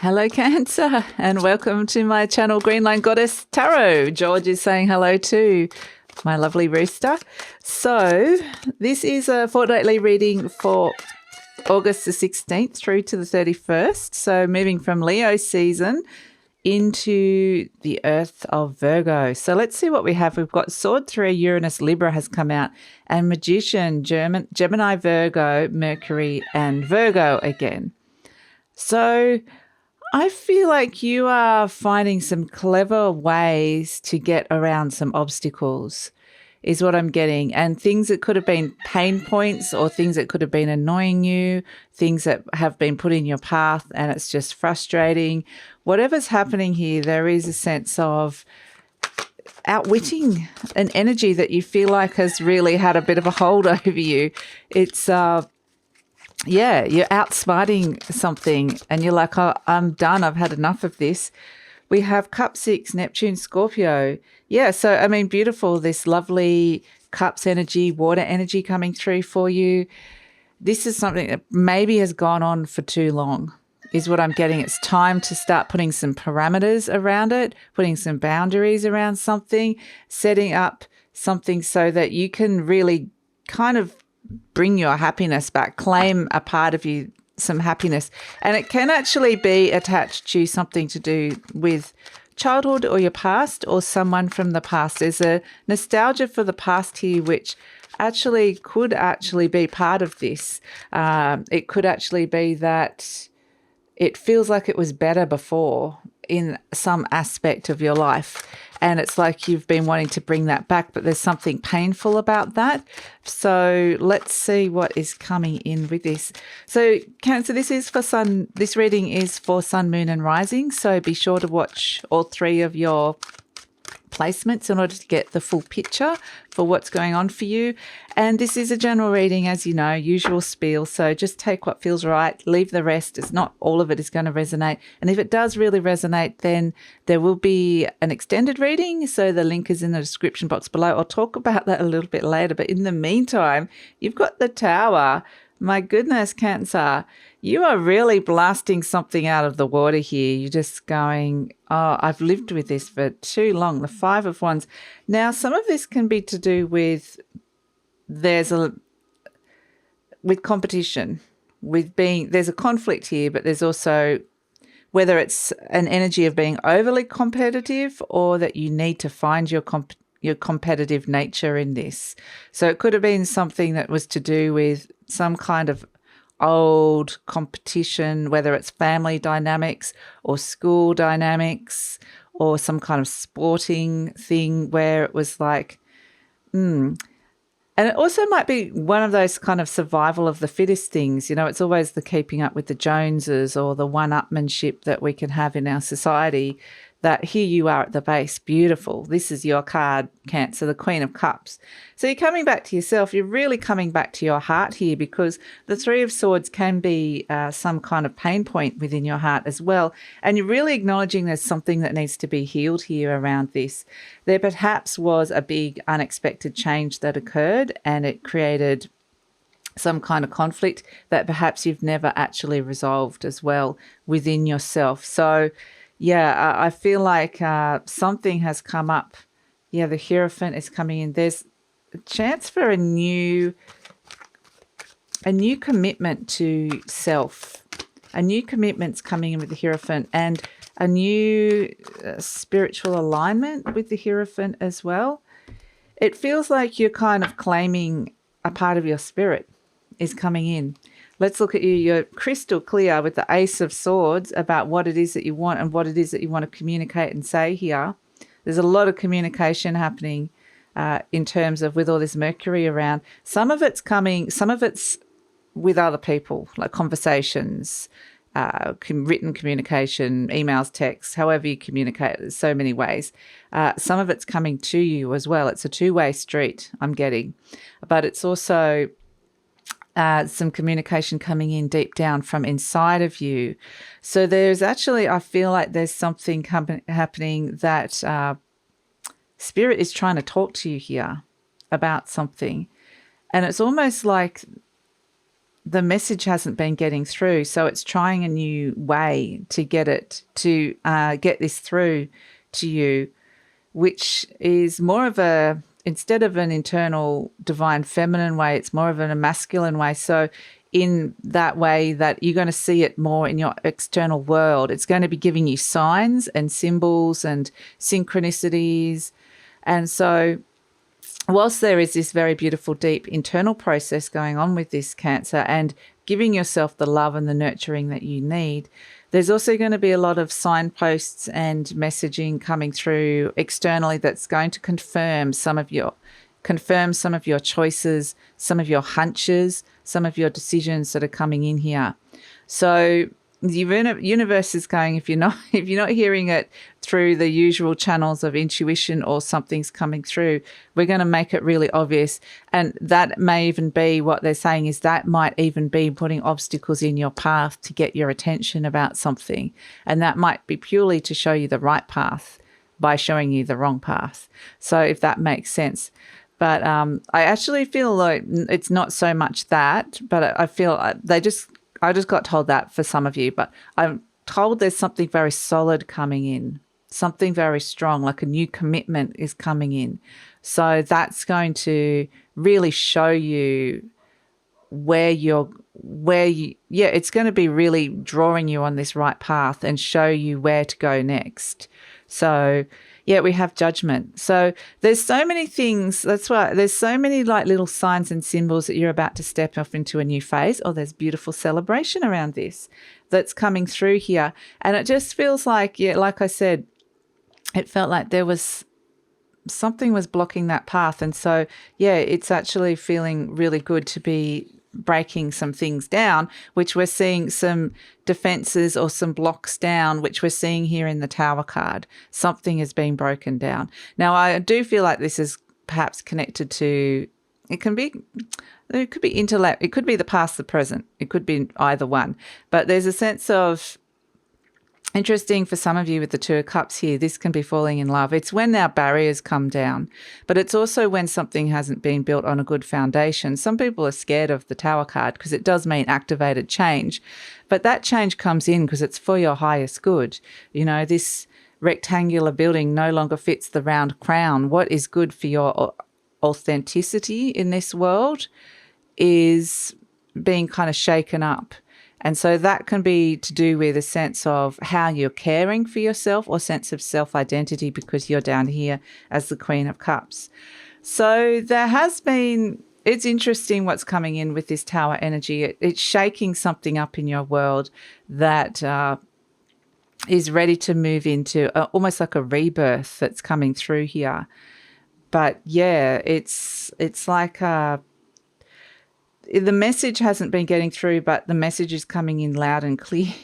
Hello, Cancer, and welcome to my channel, GreenLion Goddess Tarot. George is saying hello too, my lovely rooster. So this is a fortnightly reading for August the 16th through to the 31st. So moving from Leo season into the Earth of Virgo. So let's see what we have. We've got Sword 3, Uranus, Libra has come out, and Magician, Gemini, Virgo, Mercury, and Virgo again. So I feel like you are finding some clever ways to get around some obstacles is what I'm getting. And things that could have been pain points or things that could have been annoying you, things that have been put in your path and it's just frustrating. Whatever's happening here, there is a sense of outwitting an energy that you feel like has really had a bit of a hold over you. It's yeah, you're outsmarting something and you're like, oh, I'm done. I've had enough of this. We have Cup 6, Neptune, Scorpio. Yeah, so, I mean, beautiful, this lovely Cups energy, water energy coming through for you. This is something that maybe has gone on for too long, is what I'm getting. It's time to start putting some parameters around it, putting some boundaries around something, setting up something so that you can really kind of bring your happiness back, claim a part of you, some happiness. And it can actually be attached to something to do with childhood or your past or someone from the past. There's a nostalgia for the past here, which actually could actually be part of this. It could actually be that it feels like it was better before in some aspect of your life. And it's like you've been wanting to bring that back, but there's something painful about that. So let's see what is coming in with this. So Cancer, this is for Sun. This reading is for Sun, Moon and Rising. So be sure to watch all three of your placements in order to get the full picture for what's going on for you. And this is a general reading, as you know, usual spiel. So just take what feels right, leave the rest. It's not all of it is going to resonate. And if it does really resonate, then there will be an extended reading. So the link is in the description box below. I'll talk about that a little bit later. But in the meantime, you've got the Tower. My goodness, Cancer, you are really blasting something out of the water here. You're just going, oh, I've lived with this for too long. The Five of Wands. Now, some of this can be to do with with competition, with being, there's a conflict here, but there's also whether it's an energy of being overly competitive or that you need to find your competitive nature in this. So it could have been something that was to do with some kind of old competition, whether it's family dynamics or school dynamics or some kind of sporting thing where it was like, And it also might be one of those kind of survival of the fittest things. You know, it's always the keeping up with the Joneses or the one-upmanship that we can have in our society, that here you are at the base. Beautiful. This is your card, Cancer, the Queen of Cups. So you're coming back to yourself. You're really coming back to your heart here, because the Three of Swords can be some kind of pain point within your heart as well. And you're really acknowledging there's something that needs to be healed here around this. There perhaps was a big unexpected change that occurred and it created some kind of conflict that perhaps you've never actually resolved as well within yourself. So yeah, I feel like something has come up. Yeah, the Hierophant is coming in. There's a chance for a new commitment to self. A new commitment's coming in with the Hierophant, and a new spiritual alignment with the Hierophant as well. It feels like you're kind of claiming a part of your spirit is coming in. Let's look at you. You're crystal clear with the Ace of Swords about what it is that you want and what it is that you want to communicate and say here. There's a lot of communication happening in terms of with all this Mercury around. Some of it's with other people, like conversations, written communication, emails, texts, however you communicate. There's so many ways. Some of it's coming to you as well. It's a two-way street, I'm getting. But it's also some communication coming in deep down from inside of you. So there's actually, I feel like there's something happening that Spirit is trying to talk to you here about something. And it's almost like the message hasn't been getting through. So it's trying a new way to get it to get this through to you, which is more of a, instead of an internal divine feminine way, it's more of a masculine way. So in that way that you're going to see it more in your external world, it's going to be giving you signs and symbols and synchronicities. And so whilst there is this very beautiful, deep internal process going on with this Cancer and giving yourself the love and the nurturing that you need, there's also going to be a lot of signposts and messaging coming through externally that's going to confirm some of your choices, some of your hunches, some of your decisions that are coming in here. So the universe is going, if you're not hearing it through the usual channels of intuition or something's coming through, we're going to make it really obvious. And that may even be what they're saying, is that might even be putting obstacles in your path to get your attention about something. And that might be purely to show you the right path by showing you the wrong path. So if that makes sense. But I actually feel like it's not so much that, but I feel I just got told that for some of you, but I'm told there's something very solid coming in, something very strong, like a new commitment is coming in. So that's going to really show you it's going to be really drawing you on this right path and show you where to go next. So yeah, we have Judgment. So there's so many things. That's why there's so many like little signs and symbols that you're about to step off into a new phase. Oh, there's beautiful celebration around this that's coming through here. And it just feels like, yeah, like I said, it felt like there was something was blocking that path. And so, yeah, it's actually feeling really good to be breaking some things down, which we're seeing some defenses or some blocks down, which we're seeing here in the Tower card. Something has been broken down. Now, I do feel like this is perhaps connected to, it could be interlap. It could be the past, the present. It could be either one. But there's a sense of, interesting for some of you with the Two of Cups here, this can be falling in love. It's when our barriers come down, but it's also when something hasn't been built on a good foundation. Some people are scared of the Tower card because it does mean activated change, but that change comes in because it's for your highest good. You know, this rectangular building no longer fits the round crown. What is good for your authenticity in this world is being kind of shaken up. And so that can be to do with a sense of how you're caring for yourself or sense of self-identity because you're down here as the Queen of Cups. So there has been, it's interesting what's coming in with this Tower energy. It's shaking something up in your world that is ready to move into almost like a rebirth that's coming through here. But yeah, it's like the message hasn't been getting through, but the message is coming in loud and clear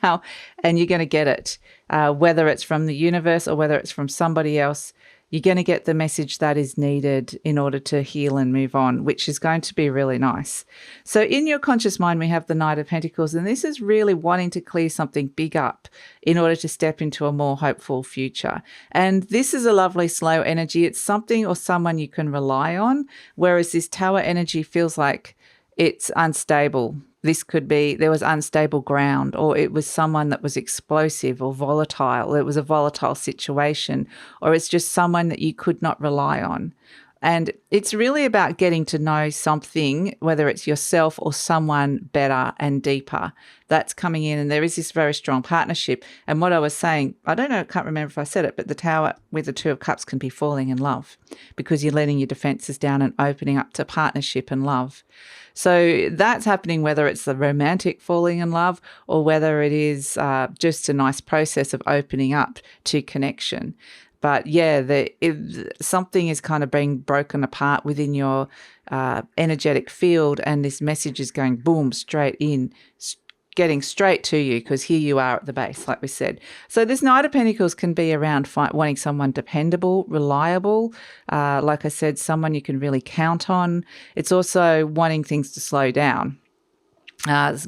now, and you're going to get it. Whether it's from the universe or whether it's from somebody else, you're going to get the message that is needed in order to heal and move on, which is going to be really nice. So in your conscious mind, we have the Knight of Pentacles, and this is really wanting to clear something big up in order to step into a more hopeful future. And this is a lovely slow energy. It's something or someone you can rely on, whereas this Tower energy feels like it's unstable. This could be, there was unstable ground, or it was someone that was explosive or volatile. It was a volatile situation, or it's just someone that you could not rely on. And it's really about getting to know something, whether it's yourself or someone better and deeper. That's coming in, and there is this very strong partnership. And what I was saying, I don't know, I can't remember if I said it, but the Tower with the Two of Cups can be falling in love because you're letting your defenses down and opening up to partnership and love. So that's happening, whether it's the romantic falling in love or whether it is just a nice process of opening up to connection. But yeah, something is kind of being broken apart within your energetic field, and this message is going boom, straight in, getting straight to you, because here you are at the base, like we said. So this Knight of Pentacles can be around wanting someone dependable, reliable, like I said, someone you can really count on. It's also wanting things to slow down.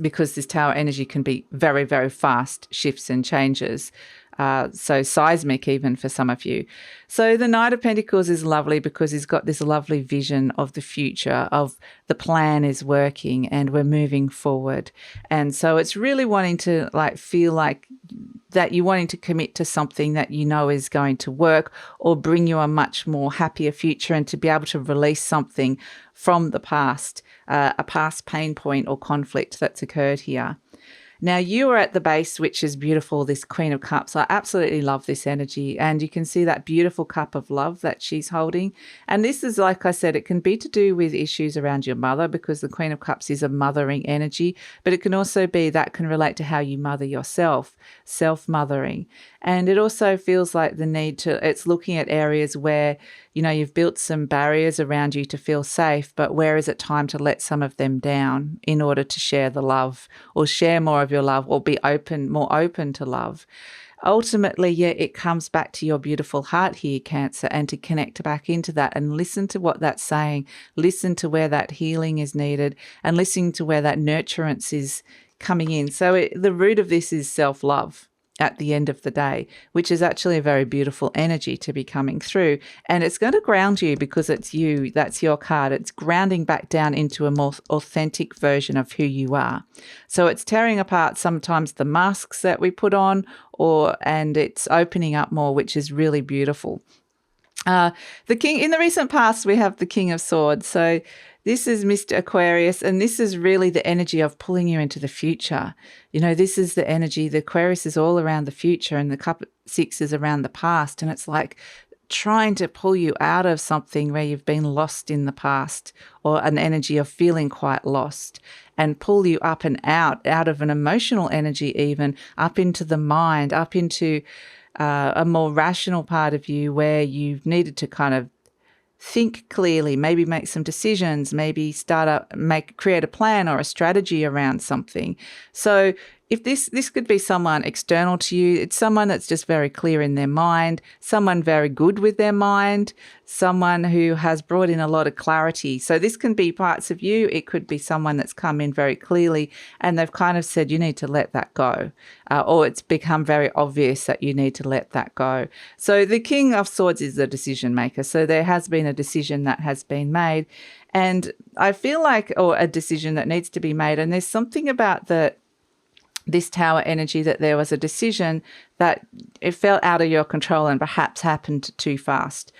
Because this Tower energy can be very, very fast shifts and changes. so seismic even for some of you. So the Knight of Pentacles is lovely because he's got this lovely vision of the future, of the plan is working and we're moving forward. And so it's really wanting to feel like that you're wanting to commit to something that you know is going to work or bring you a much more happier future, and to be able to release something from the past, a past pain point or conflict that's occurred here. Now, you are at the base, which is beautiful, this Queen of Cups. I absolutely love this energy. And you can see that beautiful cup of love that she's holding. And this is, like I said, it can be to do with issues around your mother, because the Queen of Cups is a mothering energy. But it can also be that can relate to how you mother yourself, self-mothering. And it also feels like the need to, it's looking at areas where, you know, you've built some barriers around you to feel safe, but where is it time to let some of them down in order to share the love, or share more of your love, or be more open to love? Ultimately, yeah, it comes back to your beautiful heart here, Cancer, and to connect back into that and listen to what that's saying, listen to where that healing is needed, and listen to where that nurturance is coming in. So the root of this is self-love at the end of the day, which is actually a very beautiful energy to be coming through. And it's going to ground you because it's you, that's your card. It's grounding back down into a more authentic version of who you are. So it's tearing apart sometimes the masks that we put on, and it's opening up more, which is really beautiful. The King, in the recent past, we have the King of Swords. So this is Mr. Aquarius, and this is really the energy of pulling you into the future. You know, this is the energy. The Aquarius is all around the future, and the Cup 6 is around the past. And it's like trying to pull you out of something where you've been lost in the past, or an energy of feeling quite lost, and pull you up and out of an emotional energy, even up into the mind, up into a more rational part of you where you've needed to kind of think clearly, maybe make some decisions, maybe create a plan or a strategy around something. So if this could be someone external to you, it's someone that's just very clear in their mind, someone very good with their mind, someone who has brought in a lot of clarity. So this can be parts of you. It could be someone that's come in very clearly and they've kind of said, you need to let that go. Or it's become very obvious that you need to let that go. So the King of Swords is the decision maker. So there has been a decision that has been made. And I feel like, or a decision that needs to be made. And there's something about this Tower energy that there was a decision that it fell out of your control and perhaps happened too fast.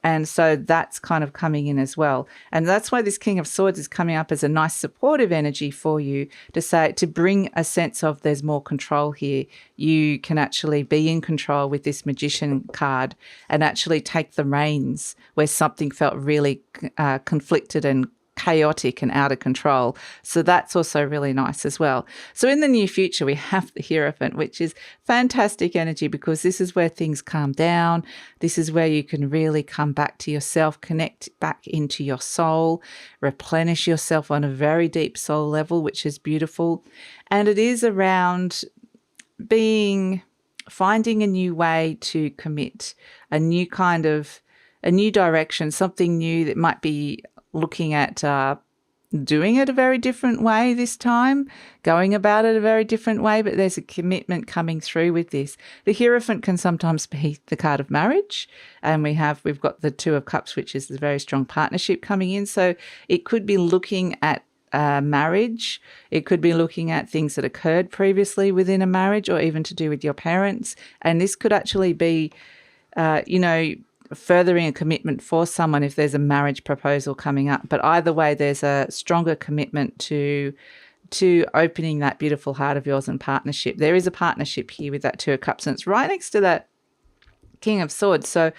And so that's kind of coming in as well. And that's why this King of Swords is coming up as a nice supportive energy for you, to bring a sense of there's more control here. You can actually be in control with this Magician card and actually take the reins where something felt really conflicted and chaotic and out of control. So that's also really nice as well. So in the near future, we have the Hierophant, which is fantastic energy because this is where things calm down. This is where you can really come back to yourself, connect back into your soul, replenish yourself on a very deep soul level, which is beautiful. And it is around finding a new way to commit, a new direction, something new that might be looking at doing it a very different way this time, going about it a very different way, but there's a commitment coming through with this. The Hierophant can sometimes be the card of marriage, and we've got the Two of Cups, which is a very strong partnership coming in. So it could be looking at marriage. It could be looking at things that occurred previously within a marriage, or even to do with your parents. And this could actually be, furthering a commitment for someone if there's a marriage proposal coming up. But either way, there's a stronger commitment to opening that beautiful heart of yours in partnership. There is a partnership here with that Two of Cups, and it's right next to that King of Swords. So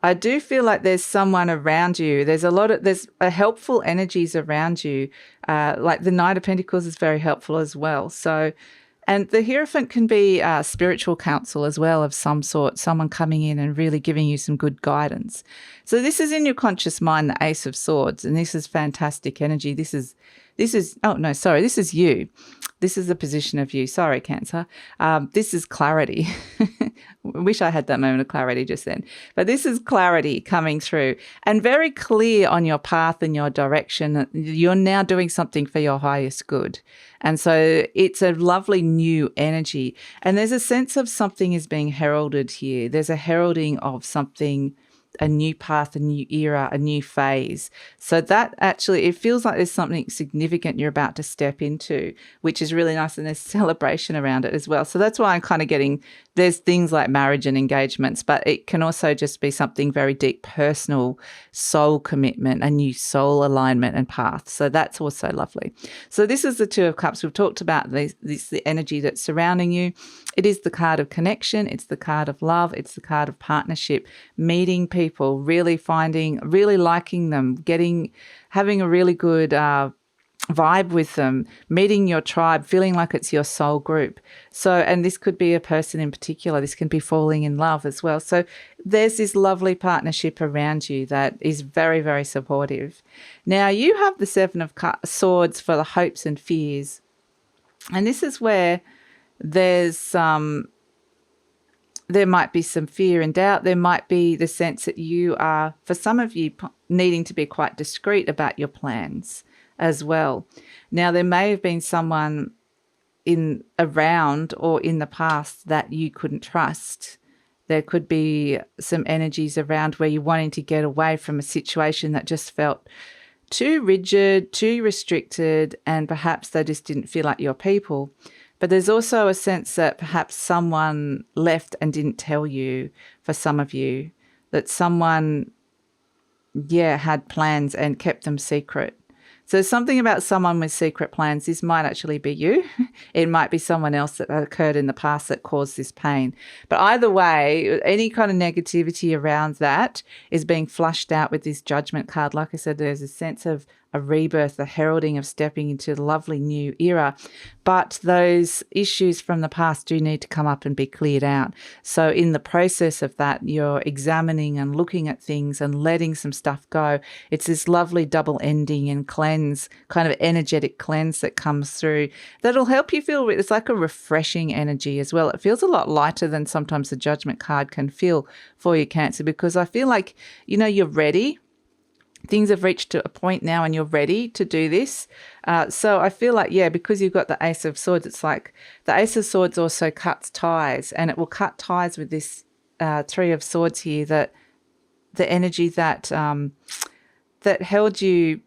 I do feel like there's someone around you. There's helpful energies around you. Like the Knight of Pentacles is very helpful as well. So, and the Hierophant can be spiritual counsel as well of some sort, someone coming in and really giving you some good guidance. So this is in your conscious mind, the Ace of Swords, and this is fantastic energy. This is This is, oh no, sorry, this is you. This is the position of you. Sorry, Cancer. This is clarity. Wish I had that moment of clarity just then. But this is clarity coming through and very clear on your path and your direction. You're now doing something for your highest good. And so it's a lovely new energy. And there's a sense of something is being heralded here. There's a heralding of something, a new path, a new era, a new phase. So that actually, it feels like there's something significant you're about to step into, which is really nice. And there's celebration around it as well. So that's why I'm kind of getting, there's things like marriage and engagements, but it can also just be something very deep, personal, soul commitment, a new soul alignment and path. So that's also lovely. So this is the Two of Cups. We've talked about this the energy that's surrounding you. It is the card of connection. It's the card of love. It's the card of partnership, meeting people, really finding, really liking them, having a really good vibe with them, meeting your tribe, feeling like it's your soul group. So, and this could be a person in particular. This can be falling in love as well. So there's this lovely partnership around you that is very, very supportive. Now you have the Seven of Swords for the hopes and fears. And this is where there's there might be some fear and doubt. There might be the sense that you are, for some of you, needing to be quite discreet about your plans as well. Now, there may have been someone around or in the past that you couldn't trust. There could be some energies around where you're wanting to get away from a situation that just felt too rigid, too restricted, and perhaps they just didn't feel like your people. But there's also a sense that perhaps someone left and didn't tell you, for some of you, that someone, had plans and kept them secret. So something about someone with secret plans. This might actually be you. It might be someone else that occurred in the past that caused this pain. But either way, any kind of negativity around that is being flushed out with this Judgment card. Like I said, there's a sense of a rebirth, a heralding of stepping into the lovely new era. But those issues from the past do need to come up and be cleared out. So in the process of that, you're examining and looking at things and letting some stuff go. It's this lovely double ending and cleanse, kind of energetic cleanse that comes through that'll help you feel, it's like a refreshing energy as well. It feels a lot lighter than sometimes the Judgment card can feel for you, Cancer, because I feel like, you're ready. Things have reached a point now and you're ready to do this. So I feel like, because you've got the Ace of Swords, it's like the Ace of Swords also cuts ties, and it will cut ties with this Three of Swords here, that the energy that that held you,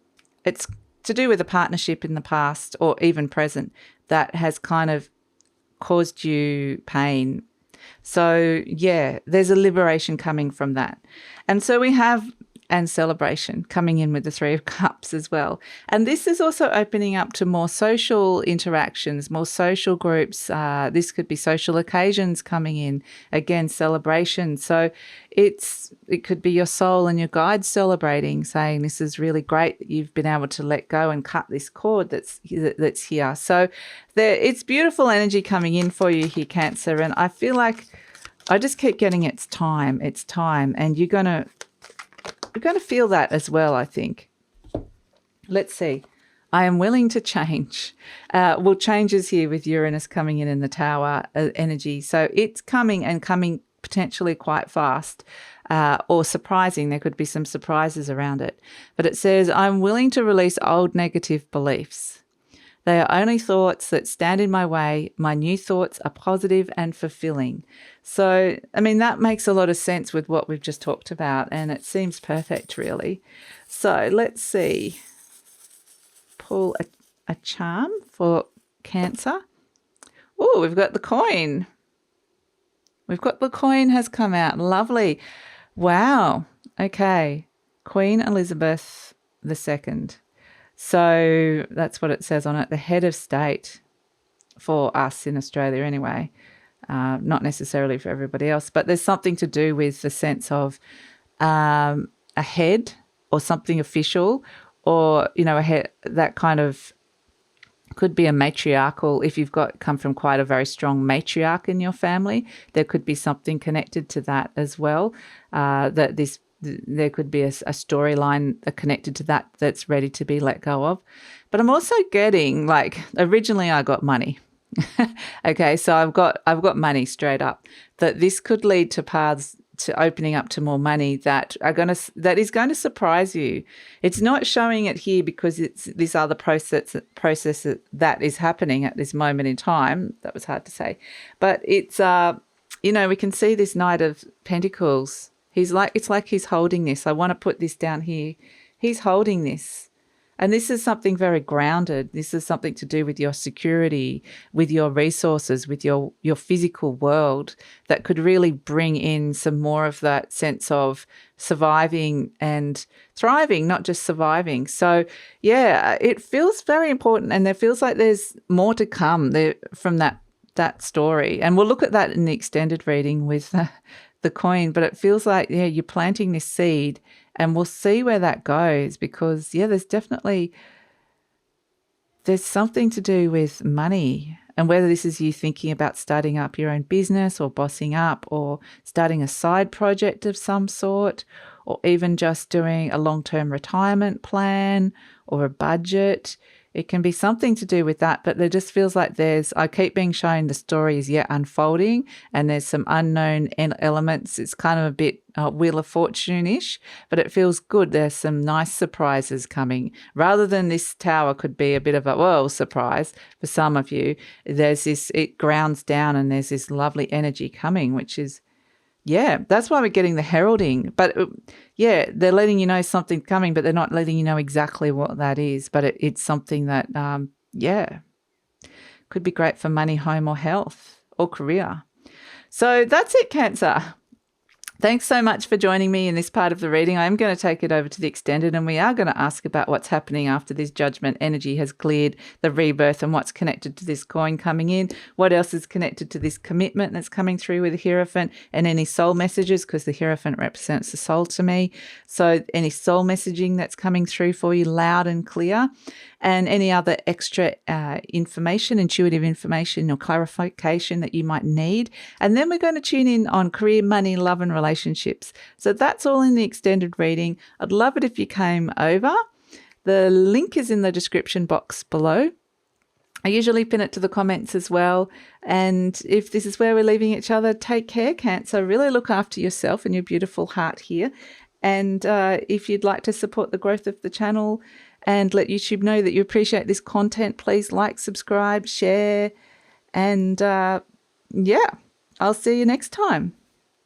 it's to do with a partnership in the past or even present that has kind of caused you pain. So, there's a liberation coming from that. And so we have and celebration coming in with the Three of Cups as well. And this is also opening up to more social interactions, more social groups. This could be social occasions coming in, again, celebration. So it could be your soul and your guides celebrating, saying this is really great that you've been able to let go and cut this cord that's here. So it's beautiful energy coming in for you here, Cancer. And I feel like I just keep getting it's time, and you're going to feel that as well, I think. Let's see. I am willing to change. Changes here with Uranus coming in the Tower energy. So it's coming potentially quite fast or surprising. There could be some surprises around it. But it says, I'm willing to release old negative beliefs. They are only thoughts that stand in my way. My new thoughts are positive and fulfilling. So, that makes a lot of sense with what we've just talked about, and it seems perfect, really. So let's see. Pull a charm for Cancer. Oh, we've got the coin. The coin has come out. Lovely. Wow. Okay. Queen Elizabeth II. So that's what it says on it, the head of state for us in Australia anyway, not necessarily for everybody else, but there's something to do with the sense of a head or something official, or, a head, that kind of could be a matriarchal. If you've come from quite a very strong matriarch in your family, there could be something connected to that as well, that this there could be a storyline connected to that that's ready to be let go of. But I'm also getting, like, originally I got money. Okay, so I've got money straight up. That this could lead to paths to opening up to more money that is going to surprise you. It's not showing it here because it's this other process that is happening at this moment in time. That was hard to say, but it's we can see this Knight of Pentacles. It's like he's holding this. I want to put this down here. He's holding this. And this is something very grounded. This is something to do with your security, with your resources, with your physical world that could really bring in some more of that sense of surviving and thriving, not just surviving. So, yeah, it feels very important, and there feels like there's more to come there from that story. And we'll look at that in the extended reading with the coin, but it feels like, yeah, you're planting this seed. And we'll see where that goes because, yeah, there's something to do with money, and whether this is you thinking about starting up your own business or bossing up or starting a side project of some sort, or even just doing a long-term retirement plan or a budget. It can be something to do with that, but there just feels like I keep being shown the story is yet unfolding, and there's some unknown elements. It's kind of a bit Wheel of Fortune-ish, but it feels good. There's some nice surprises coming. Rather than this tower could be a bit of a, surprise for some of you, it grounds down and there's this lovely energy coming, which is, yeah, that's why we're getting the heralding. But yeah, they're letting you know something's coming, but they're not letting you know exactly what that is. But it's something that, could be great for money, home or health or career. So that's it, Cancer. Thanks so much for joining me in this part of the reading. I'm going to take it over to the extended, and we are going to ask about what's happening after this judgment energy has cleared, the rebirth, and what's connected to this coin coming in. What else is connected to this commitment that's coming through with the Hierophant, and any soul messages, because the Hierophant represents the soul to me. So any soul messaging that's coming through for you loud and clear, and any other extra information, intuitive information or clarification that you might need. And then we're going to tune in on career, money, love and relationships. So that's all in the extended reading. I'd love it if you came over. The link is in the description box below. I usually pin it to the comments as well. And if this is where we're leaving each other, take care, Cancer. Really look after yourself and your beautiful heart here. And if you'd like to support the growth of the channel and let YouTube know that you appreciate this content, please like, subscribe, share, and I'll see you next time.